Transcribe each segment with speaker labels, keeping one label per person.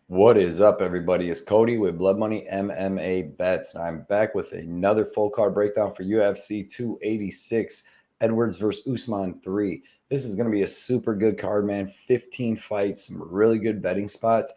Speaker 1: What is up, everybody? It's Cody with Blood Money MMA Bets, and I'm back with another full card breakdown for UFC 286, Edwards versus Usman 3. This is going to be a super good card, man. 15 fights, some really good betting spots.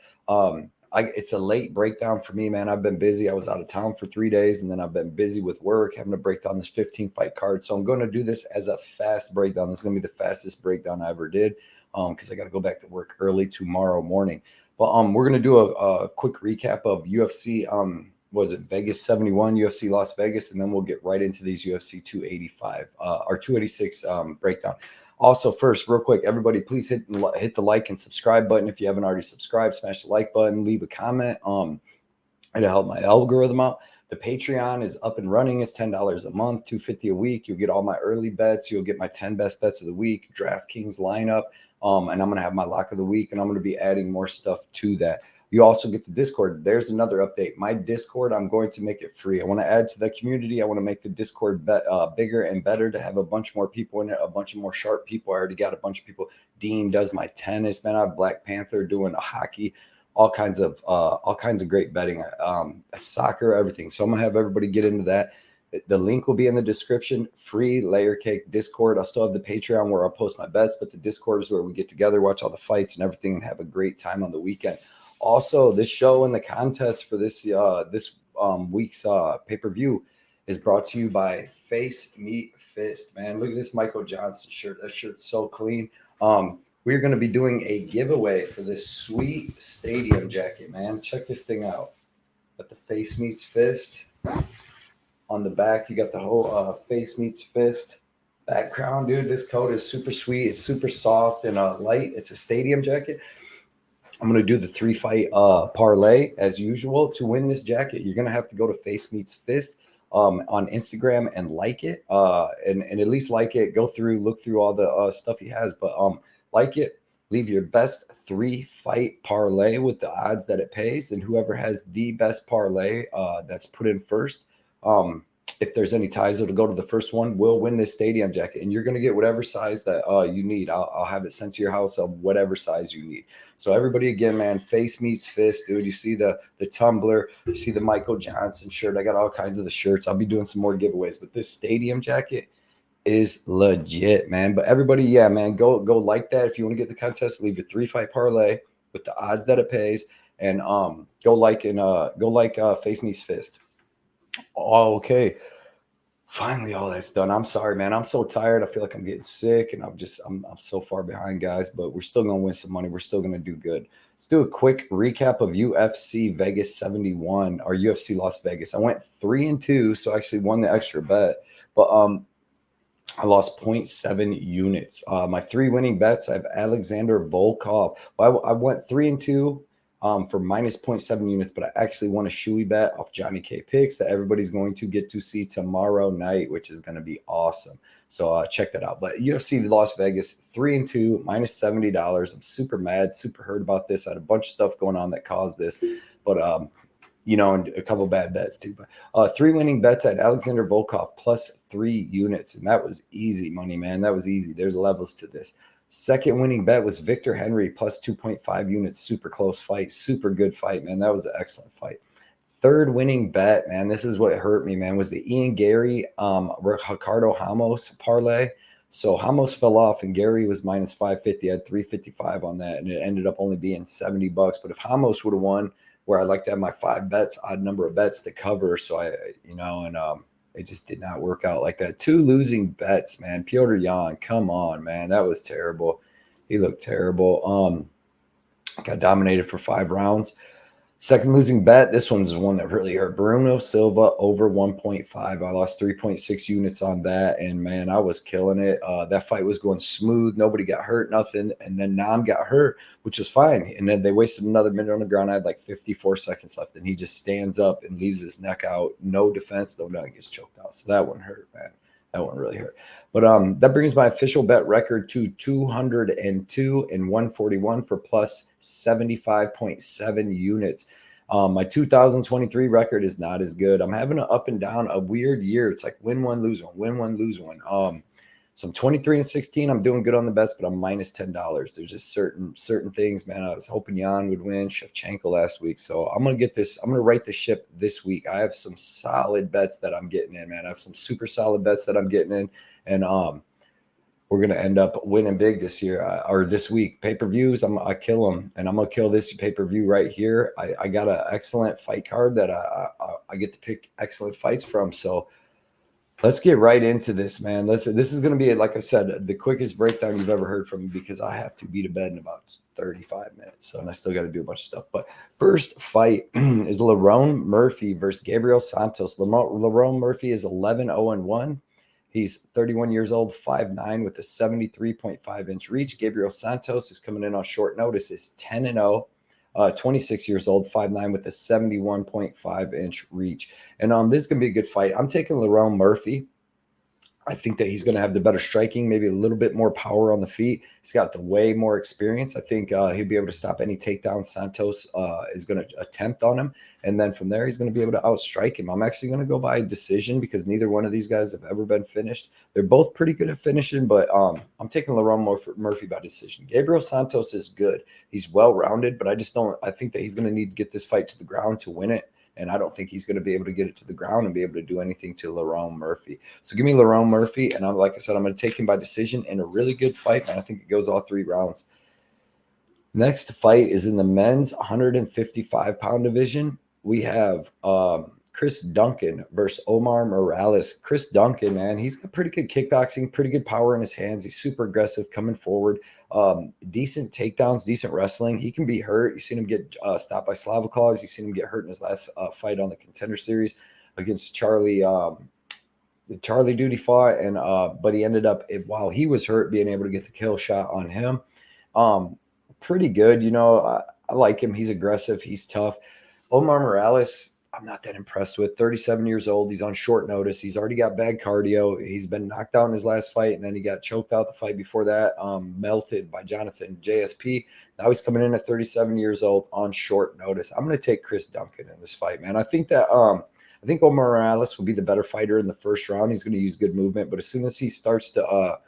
Speaker 1: It's a late breakdown for me, man. I've been busy. I was out of town for 3 days, and then I've been busy with work, having to break down this 15 fight card. So I'm going to do this as a fast breakdown. This is going to be the fastest breakdown I ever did, because I got to go back to work early tomorrow morning. Well, we're gonna do a quick recap of UFC. Was it Vegas 71, UFC Las Vegas, and then we'll get right into these UFC 285 or 286 breakdown. Also, first, real quick, everybody, please hit the like and subscribe button if you haven't already subscribed. Smash the like button, leave a comment. It'll help my algorithm out. The Patreon is up and running. It's $10 a month, $250 a week. You'll get all my early bets. You'll get my 10 best bets of the week, DraftKings lineup. And I'm going to have my lock of the week, and I'm going to be adding more stuff to that. You also get the Discord. There's another update. My Discord, I'm going to make it free. I want to add to the community. I want to make the Discord bigger and better to have a bunch more people in it, a bunch of more sharp people. I already got a bunch of people. Dean does my tennis, man. I have Black Panther doing a hockey, all kinds of great betting, soccer, everything. So I'm going to have everybody get into that. The link will be in the description. Free Layer Cake Discord. I'll still have the Patreon where I'll post my bets, but the Discord is where we get together, watch all the fights and everything, and have a great time on the weekend. Also, this show and the contest for this week's pay-per-view is brought to you by FaceMeetFist. Man, look at this Michael Johnson shirt. That shirt's so clean. We're going to be doing a giveaway for this sweet stadium jacket, man. Check this thing out. Got the Face Meets Fist. On the back, you got the whole Face Meets Fist background, dude. This coat is super sweet. It's super soft and light. It's a stadium jacket. I'm going to do the 3-fight parlay as usual. To win this jacket, you're going to have to go to Face Meets Fist on Instagram and like it, and at least like it. Go through, look through all the stuff he has, but like it. Leave your best 3-fight parlay with the odds that it pays, and whoever has the best parlay that's put in first. If there's any ties that'll go to the first one, will win this stadium jacket, and you're going to get whatever size that you need. I'll have it sent to your house of whatever size you need. So everybody, again, man, Face Meets Fist, dude. You see the tumbler, you see the Michael Johnson shirt. I got all kinds of the shirts. I'll be doing some more giveaways, but this stadium jacket is legit, man. But everybody, yeah, man, go like that. If you want to get the contest, leave your 3-fight parlay with the odds that it pays, and go like Face Meets Fist. Oh, okay. Finally, all that's done. I'm sorry, man. I'm so tired. I feel like I'm getting sick, and I'm so far behind, guys. But we're still gonna win some money. We're still gonna do good. Let's do a quick recap of UFC Vegas 71 or UFC Las Vegas. I went 3-2, so I actually won the extra bet, but I lost 0.7 units. My 3 winning bets, I have Alexander Volkov. Well, I went 3-2 for minus 0.7 units, but I actually won a shoey bet off Johnny K Picks that everybody's going to get to see tomorrow night, which is going to be awesome. So check that out. But UFC Las Vegas 3-2 minus $70. I'm super mad, super hurt about this. I had a bunch of stuff going on that caused this, but and a couple bad bets too. But 3 winning bets at Alexander Volkov plus 3 units, and that was easy money, man. That was easy. There's levels to this. Second winning bet was Victor Henry plus 2.5 units. Super close fight. Super good fight, man. That was an excellent fight. Third winning bet, man, this is what hurt me, man, was the Ian Gary, Ricardo Ramos parlay. So Ramos fell off, and Gary was minus 550. I had 355 on that, and it ended up only being $70. But if Ramos would have won, where I like to have my 5 bets, odd number of bets to cover, so it just did not work out like that. 2 losing bets, man. Petr Yan, come on, man. That was terrible. He looked terrible. Got dominated for 5 rounds. Second losing bet, this one's one that really hurt. Bruno Silva over 1.5. I lost 3.6 units on that, and, man, I was killing it. That fight was going smooth. Nobody got hurt, nothing. And then Nam got hurt, which was fine. And then they wasted another minute on the ground. I had like 54 seconds left, and he just stands up and leaves his neck out. No defense, no nothing, gets choked out. So that one hurt, man. That one really hurt. But that brings my official bet record to 202 and 141 for plus 75.7 units. My 2023 record is not as good. I'm having an up and down, a weird year. It's like win one, lose one, win one, lose one. So I'm 23-16. I'm doing good on the bets, but I'm minus $10. There's just certain things, man. I was hoping Jan would win Shevchenko last week. So I'm gonna get this. I'm gonna right the ship this week. I have some solid bets that I'm getting in, man. I have some super solid bets that I'm getting in, and we're gonna end up winning big this year or this week. Pay-per-views, I kill them, and I'm gonna kill this pay-per-view right here. I got an excellent fight card that I get to pick excellent fights from. So let's get right into this, man. This is going to be, like I said, the quickest breakdown you've ever heard from me because I have to be to bed in about 35 minutes. So, and I still got to do a bunch of stuff. But first fight is Lerone Murphy versus Gabriel Santos. Lerone Murphy is 11-0-1. He's 31 years old, 5'9", with a 73.5-inch reach. Gabriel Santos, who's coming in on short notice, is 10-0. 26 years old, 5'9", with a 71.5-inch reach. And this is going to be a good fight. I'm taking Lerone Murphy. I think that he's going to have the better striking, maybe a little bit more power on the feet. He's got the way more experience. I think he'll be able to stop any takedown Santos is going to attempt on him. And then from there, he's going to be able to outstrike him. I'm actually going to go by decision because neither one of these guys have ever been finished. They're both pretty good at finishing, but I'm taking Lerone Murphy by decision. Gabriel Santos is good. He's well-rounded, but I think that he's going to need to get this fight to the ground to win it. And I don't think he's going to be able to get it to the ground and be able to do anything to Lerone Murphy. So give me Lerone Murphy. And like I said, I'm going to take him by decision in a really good fight. And I think it goes all 3 rounds. Next fight is in the men's 155-pound division. We have Chris Duncan versus Omar Morales. Chris Duncan, man, he's got pretty good kickboxing, pretty good power in his hands. He's super aggressive coming forward. Decent takedowns, decent wrestling. He can be hurt. You've seen him get stopped by Slava claws. You've seen him get hurt in his last fight on the Contender Series against Charlie. The Charlie dude he fought, and but he ended up, while he was hurt, being able to get the kill shot on him. Pretty good, you know. I like him. He's aggressive. He's tough. Omar Morales, I'm not that impressed with. 37 years old. He's on short notice. He's already got bad cardio. He's been knocked out in his last fight, and then he got choked out the fight before that, melted by Jonathan JSP. Now he's coming in at 37 years old on short notice. I'm going to take Chris Duncan in this fight, man. I think Omar Morales will be the better fighter in the first round. He's going to use good movement, but as soon as he starts to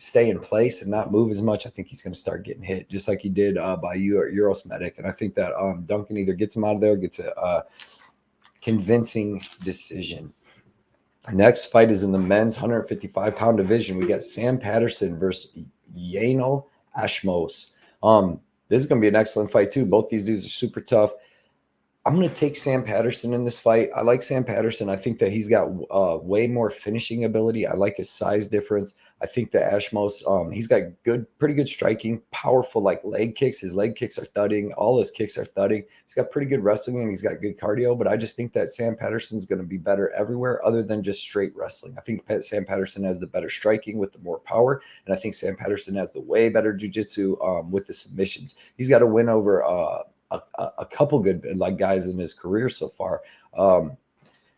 Speaker 1: stay in place and not move as much, I think he's going to start getting hit, just like he did by Euros Medic. And I think that Duncan either gets him out of there or gets a convincing decision. Next fight is in the men's 155-pound division. We got Sam Patterson versus Yanal Ashmos. This is going to be an excellent fight, too. Both these dudes are super tough. I'm going to take Sam Patterson in this fight. I like Sam Patterson. I think that he's got way more finishing ability. I like his size difference. I think that Ashmos, he's got pretty good striking, powerful like leg kicks. His leg kicks are thudding. All his kicks are thudding. He's got pretty good wrestling and he's got good cardio. But I just think that Sam Patterson's going to be better everywhere other than just straight wrestling. I think Sam Patterson has the better striking with the more power. And I think Sam Patterson has the way better jiu-jitsu with the submissions. He's got to win over a couple good like guys in his career so far.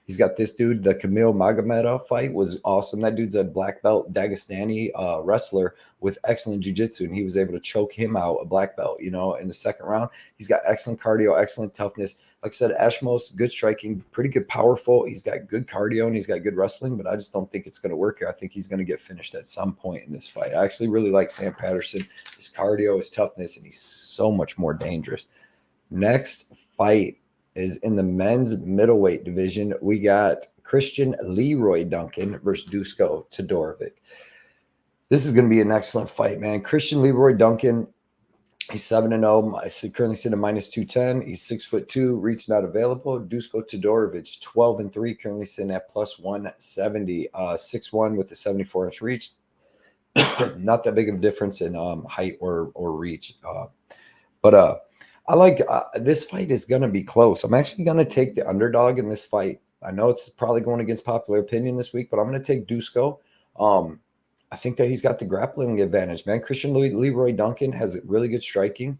Speaker 1: He's got this dude, the Kamil Magomedov fight was awesome. That dude's a black belt Dagestani wrestler with excellent jiu-jitsu, and he was able to choke him out, a black belt, you know, in the second round. He's got excellent cardio, excellent toughness. Like I said, Ashmos, good striking, pretty good powerful. He's got good cardio and he's got good wrestling, but I just don't think it's going to work here. I think he's going to get finished at some point in this fight. I actually really like Sam Patterson, his cardio, his toughness, and he's so much more dangerous. Next fight is in the men's middleweight division. We got Christian Leroy Duncan versus Dusko Tordorovic. This is going to be an excellent fight, man. Christian Leroy Duncan, he's 7-0. I currently sit at -210. He's 6'2", reach not available. Dusko Tordorovic, 12-3, currently sitting at +170. 6'1" with the 74-inch reach. Not that big of a difference in height or reach. I like this fight is going to be close. I'm actually going to take the underdog in this fight. I know it's probably going against popular opinion this week, but I'm going to take Dusko. I think that he's got the grappling advantage, man. Christian Leroy Duncan has really good striking.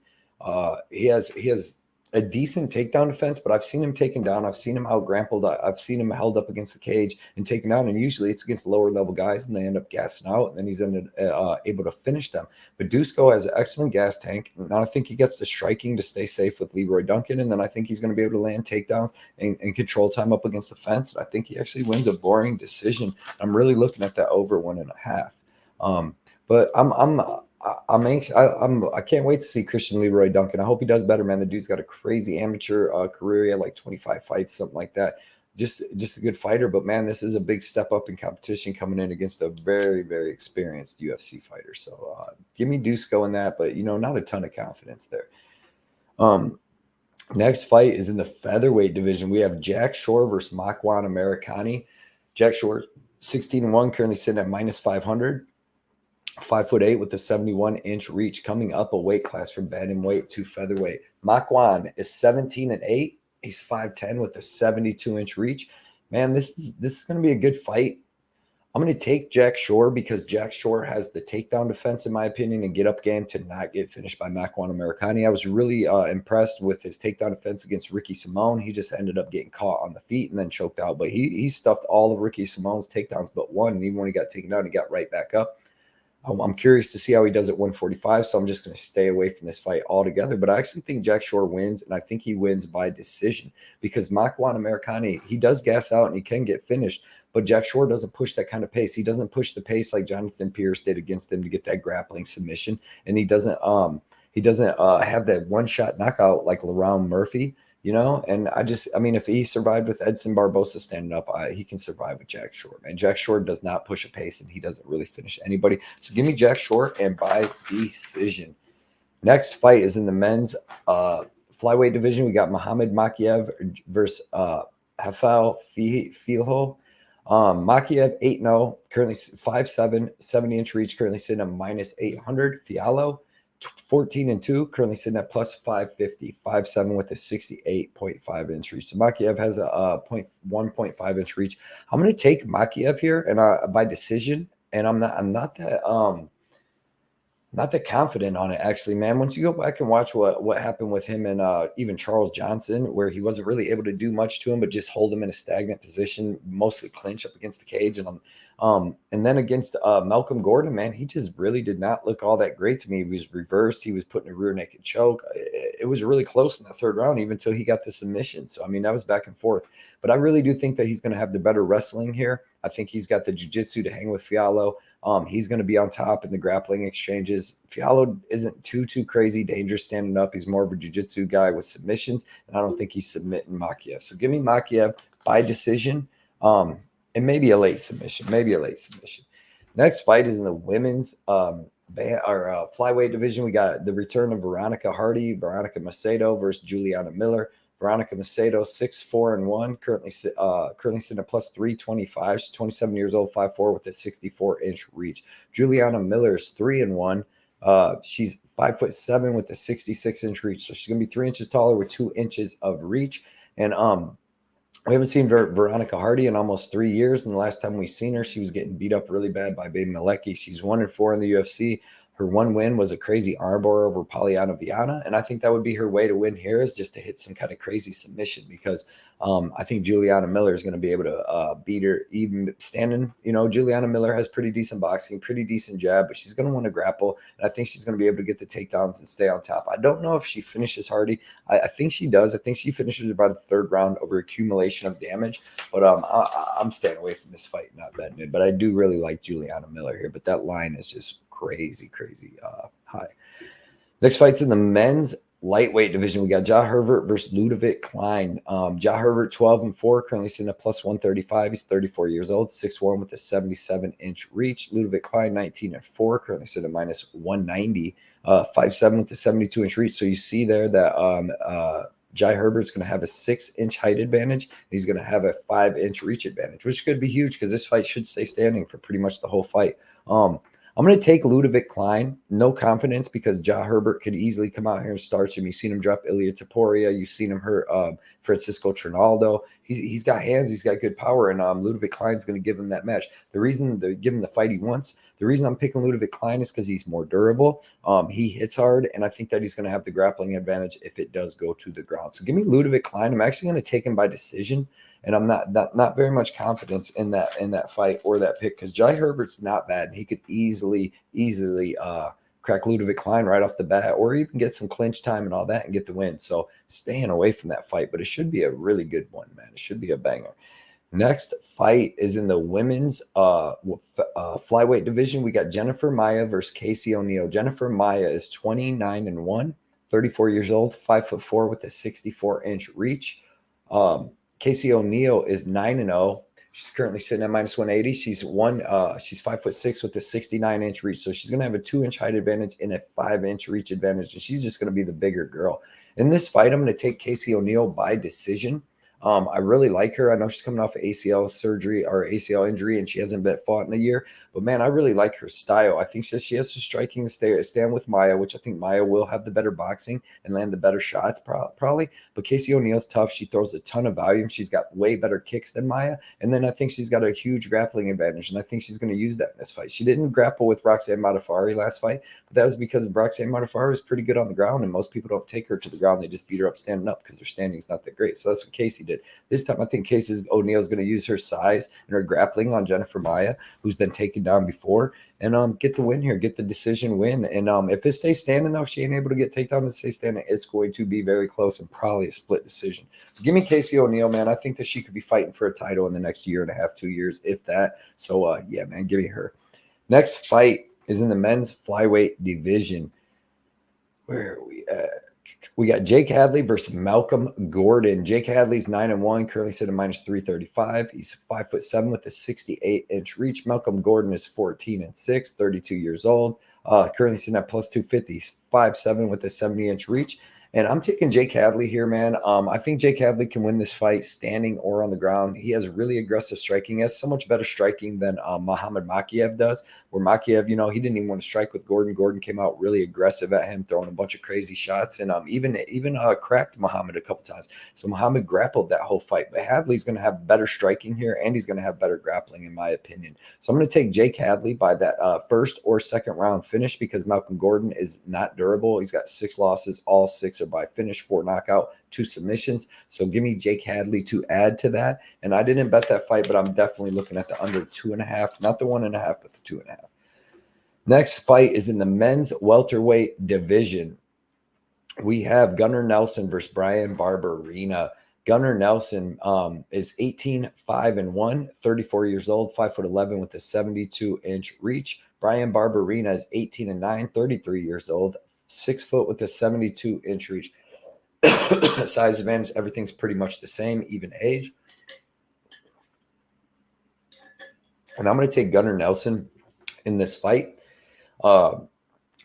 Speaker 1: He has a decent takedown defense, but I've seen him taken down. I've seen him out-grappled. I've seen him held up against the cage and taken down, and usually it's against lower-level guys, and they end up gassing out, and then he's able to finish them. But Dusko has an excellent gas tank, and I think he gets the striking to stay safe with Leroy Duncan, and then I think he's going to be able to land takedowns and control time up against the fence. And I think he actually wins a boring decision. I'm really looking at that over 1.5. But I'm anxious. I can't wait to see Christian Leroy Duncan. I hope he does better, man. The dude's got a crazy amateur career. He had like 25 fights, something like that. Just a good fighter. But man, this is a big step up in competition coming in against a very, very experienced UFC fighter. So give me Dusko in that, but not a ton of confidence there. Next fight is in the featherweight division. We have Jack Shore versus Makwan Amirkhani. Jack Shore, 16-1, currently sitting at -500. 5'8" with a 71-inch reach, coming up a weight class from bantamweight to featherweight. Makwan is 17-8. He's 5'10" with a 72-inch reach. Man, this is going to be a good fight. I'm going to take Jack Shore because Jack Shore has the takedown defense, in my opinion, and get up game to not get finished by Makwan Amirkhani. I was really impressed with his takedown defense against Ricky Simone. He just ended up getting caught on the feet and then choked out. But he stuffed all of Ricky Simone's takedowns but one. And even when he got taken down, he got right back up. I'm curious to see how he does at 145, so I'm just going to stay away from this fight altogether. But I actually think Jack Shore wins, and I think he wins by decision because Makwan Amirkhani, he does gas out and he can get finished, but Jack Shore doesn't push that kind of pace. He doesn't push the pace like Jonathan Pierce did against him to get that grappling submission, and he doesn't have that one-shot knockout like Lerone Murphy. And I mean, if he survived with Edson Barbosa standing up, he can survive with Jack Shore, man. Jack Shore does not push a pace, and he doesn't really finish anybody. So give me Jack Shore and by decision. Next fight is in the men's flyweight division. We got Muhammad Mokaev versus Jafel Filho. Mokaev 8-0, currently 5'7", 70-inch reach, currently sitting at -800. Fialho 14-2, currently sitting at +550, 5'7" with a 68.5-inch reach. So Mokaev has a 1.5-inch reach. I'm going to take Mokaev here and by decision, and I'm not that confident on it, actually, man. Once you go back and watch what happened with him and even Charles Johnson, where he wasn't really able to do much to him, but just hold him in a stagnant position, mostly clinch up against the cage. And then against Malcom Gordon, man, he just really did not look all that great to me. He was reversed. He was put in a rear naked choke. It was really close in the third round, even until he got the submission. So, I mean, that was back and forth. But I really do think that he's going to have the better wrestling here. I think he's got the jiu-jitsu to hang with Fialho. He's going to be on top in the grappling exchanges. Fialho isn't too crazy dangerous standing up. He's more of a jiu-jitsu guy with submissions, and I don't think he's submitting Mokaev. So give me Mokaev by decision, and maybe a late submission. Next fight is in the women's flyweight division. We got the return of Veronica Macedo versus Juliana Miller. Veronica Macedo, 6'4" currently sitting at +325. She's 27 years old, 5'4" with a 64-inch reach. Juliana Miller is 3-1. She's 5'7" with a 66-inch reach. So she's gonna be 3 inches taller with 2 inches of reach. And we haven't seen Veronica Hardy in almost 3 years. And the last time we seen her, she was getting beat up really bad by Baby Malecki. She's 1-4 in the UFC. Her one win was a crazy armbar over Polyana Viana, and I think that would be her way to win here, is just to hit some kind of crazy submission, because I think Juliana Miller is going to be able to beat her even standing. Juliana Miller has pretty decent boxing, pretty decent jab, but she's going to want to grapple, and I think she's going to be able to get the takedowns and stay on top. I don't know if she finishes Hardy. I think she does. I think she finishes her by the third round over accumulation of damage, but I'm staying away from this fight, not betting it. But I do really like Juliana Miller here, but that line is just crazy high. Next fight's in the men's lightweight division. We got Herbert versus Ludovit Klein. Herbert 12-4, currently sitting at +135. He's 34 years old, 6'1" with a 77-inch reach. Ludovit Klein 19-4, currently sitting at -190, 5'7" with a 72-inch reach. So you see there that Herbert's going to have a 6-inch height advantage. He's going to have a 5-inch reach advantage, which could be huge because this fight should stay standing for pretty much the whole fight. I'm going to take Ludovit Klein. No confidence, because Herbert could easily come out here and starch him. You've seen him drop Ilia Topuria. You've seen him hurt Francisco Trinaldo. He's got hands. He's got good power, and Ludovit Klein's going to give him that match. The reason they give him the fight he wants, the reason I'm picking Ludovit Klein is because he's more durable. He hits hard, and I think that he's going to have the grappling advantage if it does go to the ground. So give me Ludovit Klein. I'm actually going to take him by decision. And I'm not very much confidence in that fight or that pick, because Herbert's not bad, and he could easily crack Ludovit Klein right off the bat, or even get some clinch time and all that and get the win. So staying away from that fight, but it should be a really good one, man. It should be a banger. Next fight is in the women's flyweight division. We got Jennifer Maia versus Casey O'Neill. Jennifer Maia is 29-1, 34 years old, 5'4" with a 64-inch reach. Casey O'Neill is 9-0. She's currently sitting at -180. She's 5'6" with a 69-inch reach. So she's gonna have a 2-inch height advantage and a 5-inch reach advantage. And she's just gonna be the bigger girl. In this fight, I'm gonna take Casey O'Neill by decision. I really like her. I know she's coming off of ACL surgery or ACL injury, and she hasn't been fought in a year. But man, I really like her style. I think she has the striking stand with Maia, which I think Maia will have the better boxing and land the better shots probably. But Casey O'Neill's tough. She throws a ton of volume. She's got way better kicks than Maia, and then I think she's got a huge grappling advantage, and I think she's going to use that in this fight. She didn't grapple with Roxanne Modafferi last fight, but that was because Roxanne Modafferi is pretty good on the ground, and most people don't take her to the ground. They just beat her up standing up because her standing's not that great. So that's what Casey did. This time, I think Casey O'Neill's going to use her size and her grappling on Jennifer Maia, who's been taken down before, and get the win here, get the decision win. And if it stays standing, though, if she ain't able to get takedown and stay standing, it's going to be very close and probably a split decision. Give me Casey O'Neill, man. I think that she could be fighting for a title in the next year and a half, 2 years, if that. So, yeah, man, give me her. Next fight is in the men's flyweight division. Where are we at? We got Jake Hadley versus Malcom Gordon. Jake Hadley's 9-1, currently sitting at -335. He's 5'7" with a 68-inch reach. Malcom Gordon is 14-6, 32 years old. Currently sitting at +250. He's 5'7" with a 70-inch reach. And I'm taking Jake Hadley here, man. I think Jake Hadley can win this fight standing or on the ground. He has really aggressive striking. He has so much better striking than Muhammad Mokaev does, where Mokaev, he didn't even want to strike with Gordon. Gordon came out really aggressive at him, throwing a bunch of crazy shots, and even cracked Muhammad a couple times. So Muhammad grappled that whole fight. But Hadley's going to have better striking here, and he's going to have better grappling, in my opinion. So I'm going to take Jake Hadley by that first or second round finish because Malcom Gordon is not durable. He's got 6 losses. All 6 are by finish, 4 knockout, 2 submissions. So give me Jake Hadley to add to that. And I didn't bet that fight, but I'm definitely looking at the under 2.5, not the 1.5, but the 2.5. Next fight is in the men's welterweight division. We have Gunnar Nelson versus Bryan Barberina. Gunnar Nelson is 18-5-1, 34 years old, 5'11" with a 72-inch reach. Bryan Barberina is 18-9, 33 years old, 6 foot with a 72-inch reach. Size advantage, everything's pretty much the same, even age. And I'm going to take Gunnar Nelson in this fight. He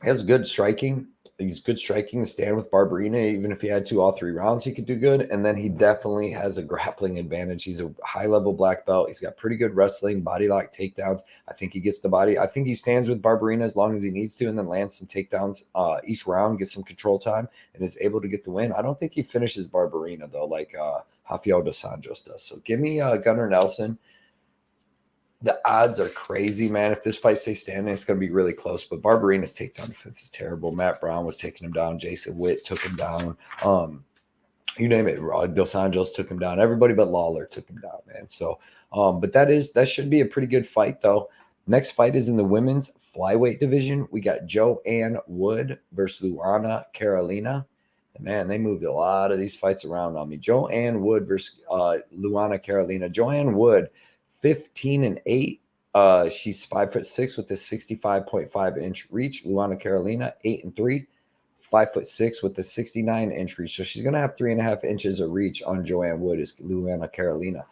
Speaker 1: has good striking. He's good striking to stand with Barberina. Even if he had 2 all 3 rounds, he could do good. And then he definitely has a grappling advantage. He's a high-level black belt. He's got pretty good wrestling, body lock takedowns. I think he gets the body. I think he stands with Barberina as long as he needs to and then lands some takedowns each round, gets some control time, and is able to get the win. I don't think he finishes Barberina, though, like Rafael dos Anjos does. So give me Gunnar Nelson. The odds are crazy, man. If this fight stays standing, it's going to be really close. But Barberina's takedown defense is terrible. Matt Brown was taking him down. Jason Witt took him down. You name it. Dos Anjos took him down. Everybody but Lawler took him down, man. So, but that should be a pretty good fight, though. Next fight is in the women's flyweight division. We got Joanne Wood versus Luana Carolina. And man, they moved a lot of these fights around on me. Joanne Wood versus Luana Carolina. Joanne Wood, 15-8. She's 5'6" with a 65.5-inch reach. Luana Carolina, 8-3, 5'6" with a 69-inch reach. So she's gonna have 3.5 inches of reach on Joanne Wood is Luana Carolina.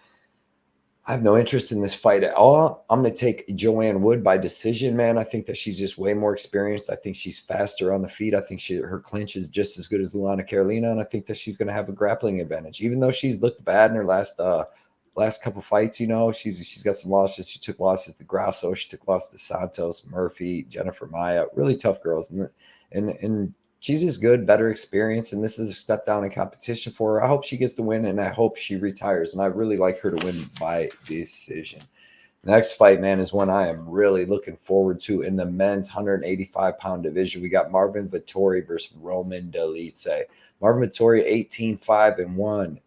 Speaker 1: I have no interest in this fight at all. I'm going to take Joanne Wood by decision, man. I think that she's just way more experienced. I think she's faster on the feet. I think her clinch is just as good as Luana Carolina, and I think that she's going to have a grappling advantage. Even though she's looked bad in her last couple fights, she's got some losses. She took losses to Grasso. She took losses to Santos, Murphy, Jennifer Maia. Really tough girls, and she's just good, better experience, and this is a step down in competition for her. I hope she gets the win, and I hope she retires, and I really like her to win by decision. Next fight, man, is one I am really looking forward to in the men's 185-pound division. We got Marvin Vettori versus Roman Dolidze. Marvin Vettori, 18-5-1,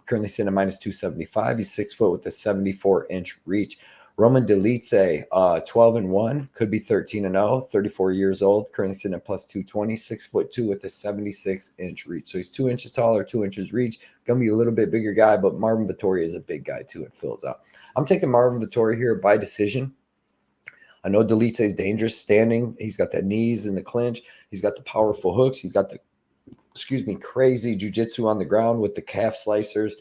Speaker 1: currently sitting at -275. He's 6 foot with a 74-inch reach. Roman Delice, 12-1, could be 13-0, 34 years old, currently sitting at plus 220, 6'2" with a 76-inch reach. So he's 2 inches taller, 2 inches reach. Gonna be a little bit bigger guy, but Marvin Vettori is a big guy too. It fills out. I'm taking Marvin Vettori here by decision. I know Delice is dangerous standing. He's got the knees in the clinch. He's got the powerful hooks. He's got the, crazy jiu-jitsu on the ground with the calf slicers.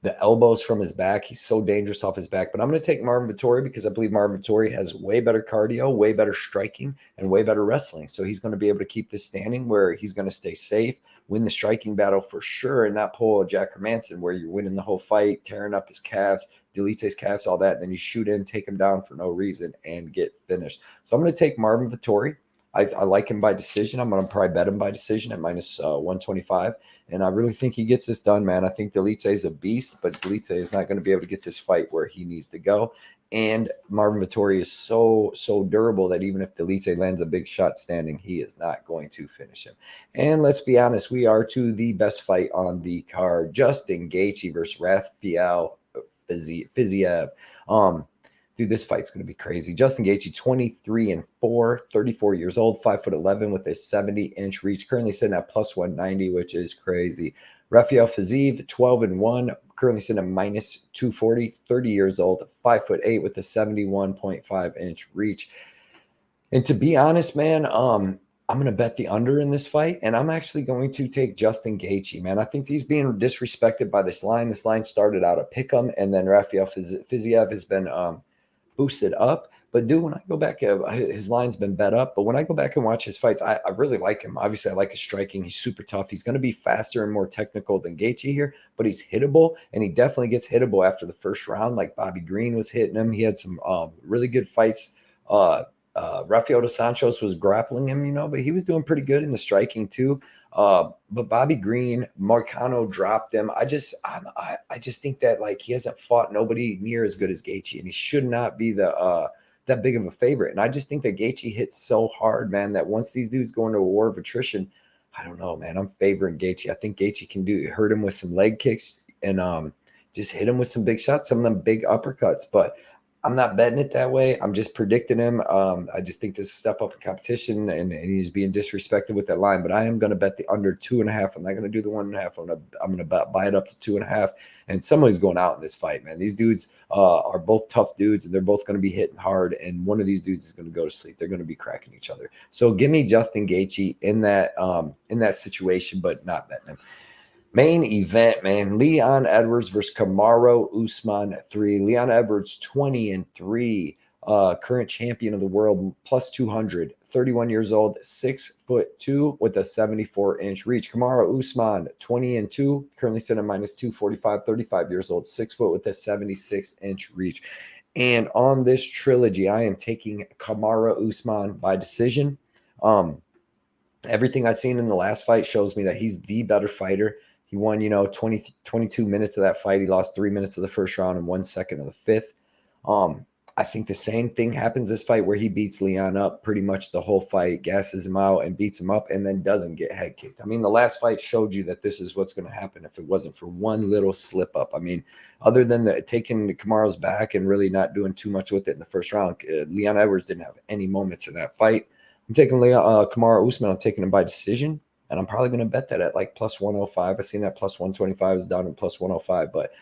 Speaker 1: The elbows from his back. He's so dangerous off his back. But I'm going to take Marvin Vettori because I believe Marvin Vettori has way better cardio, way better striking, and way better wrestling. So he's going to be able to keep this standing where he's going to stay safe, win the striking battle for sure, and not pull a Jack Hermanson where you're winning the whole fight, tearing up his calves, Delice's calves, all that. And then you shoot in, take him down for no reason, and get finished. So I'm going to take Marvin Vettori. I like him by decision. I'm going to probably bet him by decision at minus 125. And I really think he gets this done, man. I think Delice is a beast, but Delice is not going to be able to get this fight where he needs to go. And Marvin Vettori is so durable that even if Delice lands a big shot standing, he is not going to finish him. And let's be honest, we are to the best fight on the card. Justin Gaethje versus Rafael Fiziev. Dude, this fight's going to be crazy. Justin Gaethje, 23-4, 34 years old, 5'11" with a 70-inch reach, currently sitting at plus 190, which is crazy. Rafael Fiziev, 12-1, currently sitting at minus 240, 30 years old, 5'8" with a 71.5-inch reach. And to be honest, man, I'm going to bet the under in this fight, and I'm actually going to take Justin Gaethje, man. I think he's being disrespected by this line. This line started out a pick'em, and then Rafael Fiziev has been boosted up. But dude, when I go back, his line's been bet up. But when I go back and watch his fights, I really like him. Obviously, I like his striking. He's super tough. He's going to be faster and more technical than Gaethje here, but he's hittable, and he definitely gets hittable after the first round. Like Bobby Green was hitting him. He had some really good fights. Rafael dos Santos was grappling him, but he was doing pretty good in the striking too. But Bobby Green, Marcano dropped him. I just think that like he hasn't fought nobody near as good as Gaethje, and he should not be that big of a favorite. And I just think that Gaethje hits so hard, man, that once these dudes go into a war of attrition, I don't know, man. I'm favoring Gaethje. I think Gaethje can hurt him with some leg kicks and just hit him with some big shots, some of them big uppercuts. But I'm not betting it that way. I'm just predicting him. I just think there's a step up in competition, and he's being disrespected with that line. But I am going to bet the under 2.5. I'm not going to do the 1.5. I'm going to buy it up to 2.5. And somebody's going out in this fight, man. These dudes are both tough dudes, and they're both going to be hitting hard. And one of these dudes is going to go to sleep. They're going to be cracking each other. So give me Justin Gaethje in that situation, but not betting him. Main event, man. Leon Edwards versus Kamaru Usman 3. Leon Edwards, 20-3, current champion of the world, plus 200, 31 years old, 6'2" with a 74-inch reach. Kamaru Usman, 20-2, currently sitting at minus 245, 35 years old, 6 foot with a 76-inch reach. And on this trilogy, I am taking Kamaru Usman by decision. Everything I've seen in the last fight shows me that he's the better fighter. He won, 22 minutes of that fight. He lost 3 minutes of the first round and 1 second of the fifth. I think the same thing happens this fight where he beats Leon up pretty much the whole fight, gasses him out and beats him up, and then doesn't get head kicked. I mean, the last fight showed you that this is what's going to happen if it wasn't for one little slip up. I mean, other than taking Kamaru's back and really not doing too much with it in the first round, Leon Edwards didn't have any moments in that fight. I'm taking Kamaru Usman. I'm taking him by decision. And I'm probably going to bet that at like plus 105. I've seen that plus 125 is down to plus 105. But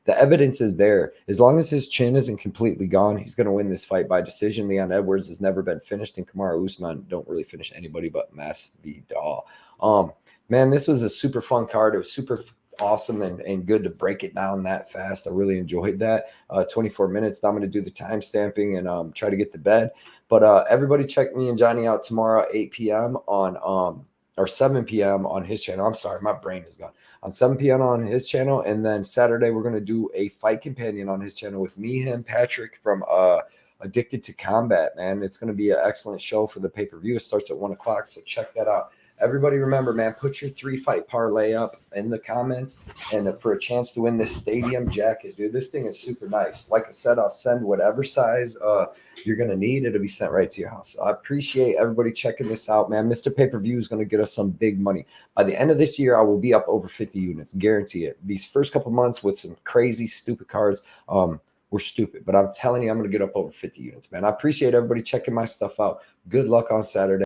Speaker 1: the evidence is there. As long as his chin isn't completely gone, he's going to win this fight by decision. Leon Edwards has never been finished, and Kamaru Usman don't really finish anybody but Masvidal. Man, this was a super fun card. It was super awesome and good to break it down that fast. I really enjoyed that. 24 minutes. Now I'm going to do the time stamping and try to get to bed. But everybody check me and Johnny out tomorrow at 8 p.m. on or 7 p.m. on his channel. I'm sorry, my brain is gone. On 7 p.m. on his channel. And then Saturday, we're going to do a fight companion on his channel with me, him, Patrick from Addicted to Combat, man. It's going to be an excellent show for the pay-per-view. It starts at 1 o'clock, so check that out. Everybody remember, man, put your 3-fight parlay up in the comments and for a chance to win this stadium jacket, dude. This thing is super nice. Like I said, I'll send whatever size you're going to need. It'll be sent right to your house. So I appreciate everybody checking this out, man. Mr. Pay-Per-View is going to get us some big money. By the end of this year, I will be up over 50 units. Guarantee it. These first couple months with some crazy, stupid cards, were stupid. But I'm telling you, I'm going to get up over 50 units, man. I appreciate everybody checking my stuff out. Good luck on Saturday.